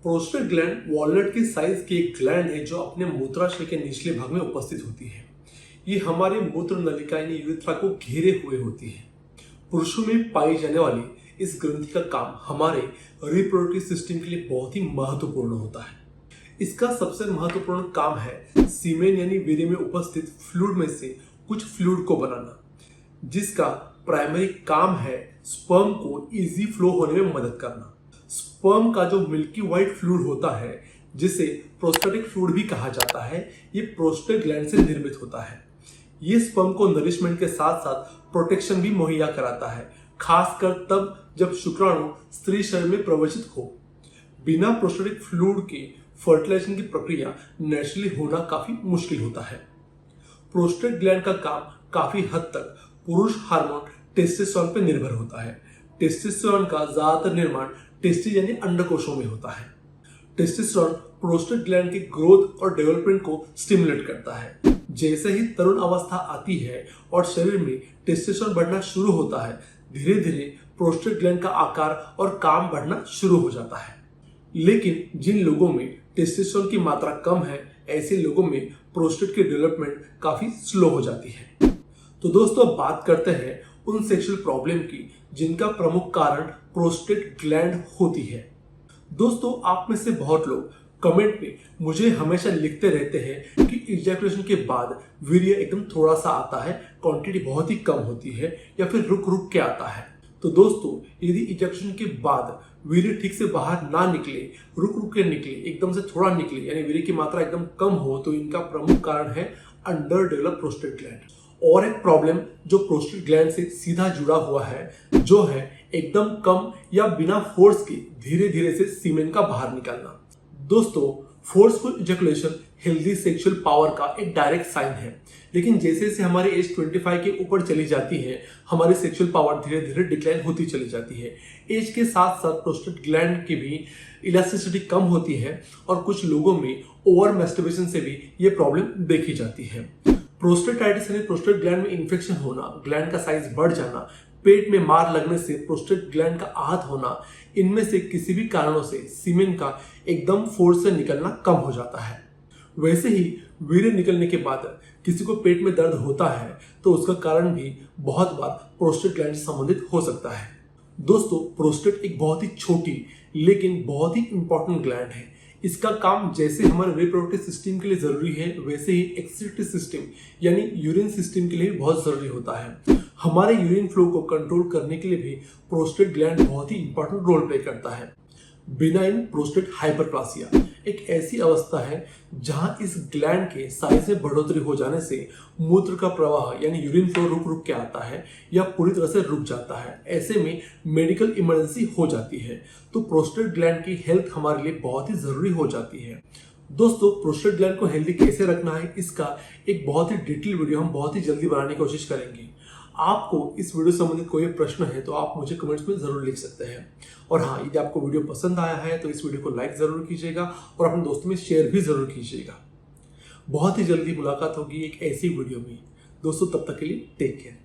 Prostate gland walnut के size की एक ग्लैंड है जो अपने मूत्राशय के निचले भाग में उपस्थित होती है। ये हमारे मूत्र नलिका यानी यूरेथ्रा को घेरे हुए होती है। पुरुषों में पाई जाने वाली इस ग्रंथि का काम हमारे रिप्रोडक्टिव सिस्टम के लिए बहुत ही महत्वपूर्ण होता है। इसका सबसे महत्वपूर्ण काम है सीमेन यानी वीर्य में उपस्थित फ्लूइड में से कुछ फ्लूइड को बनाना, जिसका प्राइमरी काम है स्पर्म को इजी फ्लो होने में मदद करना। स्पर्म का जो मिल्की व्हाइट फ्लूइड होता है, जिसे प्रोस्टेटिक फ्लूइड भी कहा जाता है, ये प्रोस्टेट ग्लैंड से निर्मित होता है। ये स्पर्म को नरिशमेंट के साथ साथ प्रोटेक्शन भी मुहैया कराता है, खासकर तब जब शुक्राणु स्त्री शरीर में प्रवेशित हो। बिना प्रोस्टेटिक फ्लूइड के फर्टिलाइजेशन की प्रक्रिया नेचुरली होना काफी मुश्किल होता है। प्रोस्टेट ग्लैंड का काम काफी हद तक पुरुष हार्मोन टेस्टोस्टेरोन पर निर्भर होता है। टेस्टोस्टेरोन का ज्यादातर निर्माण टेस्टिस यानी अंडकोशों में होता है। टेस्टोस्टेरोन प्रोस्टेट ग्लैंड की ग्रोथ और डेवलपमेंट को स्टिमुलेट करता है। जैसे ही तरुण अवस्था आती है और शरीर में टेस्टोस्टेरोन बढ़ना शुरू होता है, धीरे धीरे प्रोस्टेट ग्लैंड का आकार और काम बढ़ना शुरू हो जाता है। लेकिन जिन लोगों में टेस्टोस्टेरोन की मात्रा कम है, ऐसे लोगों में प्रोस्टेट की डेवलपमेंट काफी स्लो हो जाती है। तो दोस्तों, अब बात करते हैं उन सेक्सुअल प्रॉब्लम की जिनका प्रमुख कारण प्रोस्टेट ग्लैंड होती है। दोस्तों, आप में से बहुत लोग कमेंट में मुझे हमेशा लिखते रहते हैं कि इजैकुलेशन के बाद वीर्य एकदम थोड़ा सा आता है, क्वांटिटी बहुत ही कम होती है, या फिर रुक रुक के आता है। तो दोस्तों, यदि इजैकुलेशन के बाद वीर्य ठीक से बाहर ना निकले, रुक रुक के निकले, एकदम से थोड़ा निकले, यानी वीर्य की मात्रा एकदम कम हो, तो इनका प्रमुख कारण है अंडर डेवलप प्रोस्टेट ग्लैंड। और एक प्रॉब्लम जो प्रोस्टेट ग्लैंड से सीधा जुड़ा हुआ है, जो है एकदम कम या बिना फोर्स के धीरे धीरे से सीमेन का बाहर निकलना। दोस्तों, forceful ejaculation healthy sexual power का एक डायरेक्ट साइन है, लेकिन जैसे जैसे हमारी एज 25 के ऊपर चली जाती है, हमारी सेक्सुअल पावर धीरे धीरे डिक्लाइन होती चली जाती है। एज के साथ साथ प्रोस्टेट ग्लैंड की भी इलास्टिसिटी कम होती है और कुछ लोगों में ओवर मैस्टरबेशन से भी ये प्रॉब्लम देखी जाती है। प्रोस्टेटाइटिस यानी प्रोस्टेट ग्लैंड में इन्फेक्शन होना, ग्लैंड का साइज बढ़ जाना, पेट में मार लगने से प्रोस्टेट ग्लैंड का आहत होना, इनमें से किसी भी कारणों से सीमेन का एकदम फोर्स से निकलना कम हो जाता है। वैसे ही वीर्य निकलने के बाद किसी को पेट में दर्द होता है, तो उसका कारण भी बहुत बार प्रोस्टेट ग्लैंड से संबंधित हो सकता है। दोस्तों, प्रोस्टेट एक बहुत ही छोटी लेकिन बहुत ही इंपॉर्टेंट ग्लैंड है। इसका काम जैसे हमारे रिप्रोडक्टिव सिस्टम के लिए जरूरी है, वैसे ही एक्सक्रीटरी सिस्टम यानी यूरिन सिस्टम के लिए बहुत जरूरी होता है। हमारे यूरिन फ्लो को कंट्रोल करने के लिए भी प्रोस्टेट ग्लैंड बहुत ही इंपॉर्टेंट रोल प्ले करता है। बिनाइन प्रोस्टेट हाइपरप्लासिया एक ऐसी अवस्था है जहां इस ग्लैंड के साइज में बढ़ोतरी हो जाने से मूत्र का प्रवाह यानी यूरिन फ्लो रुक रुक के आता है या पूरी तरह से रुक जाता है। ऐसे में मेडिकल इमरजेंसी हो जाती है। तो प्रोस्टेट ग्लैंड की हेल्थ हमारे लिए बहुत ही जरूरी हो जाती है। दोस्तों, प्रोस्टेट ग्लैंड को हेल्दी कैसे रखना है, इसका एक बहुत ही डिटेल वीडियो हम बहुत ही जल्दी बनाने की कोशिश करेंगे। आपको इस वीडियो से संबंधित कोई प्रश्न है तो आप मुझे कमेंट्स में जरूर लिख सकते हैं। और हाँ, यदि आपको वीडियो पसंद आया है तो इस वीडियो को लाइक जरूर कीजिएगा और अपने दोस्तों में शेयर भी जरूर कीजिएगा। बहुत ही जल्दी मुलाकात होगी एक ऐसी वीडियो में। दोस्तों, तब तक के लिए टेक केयर।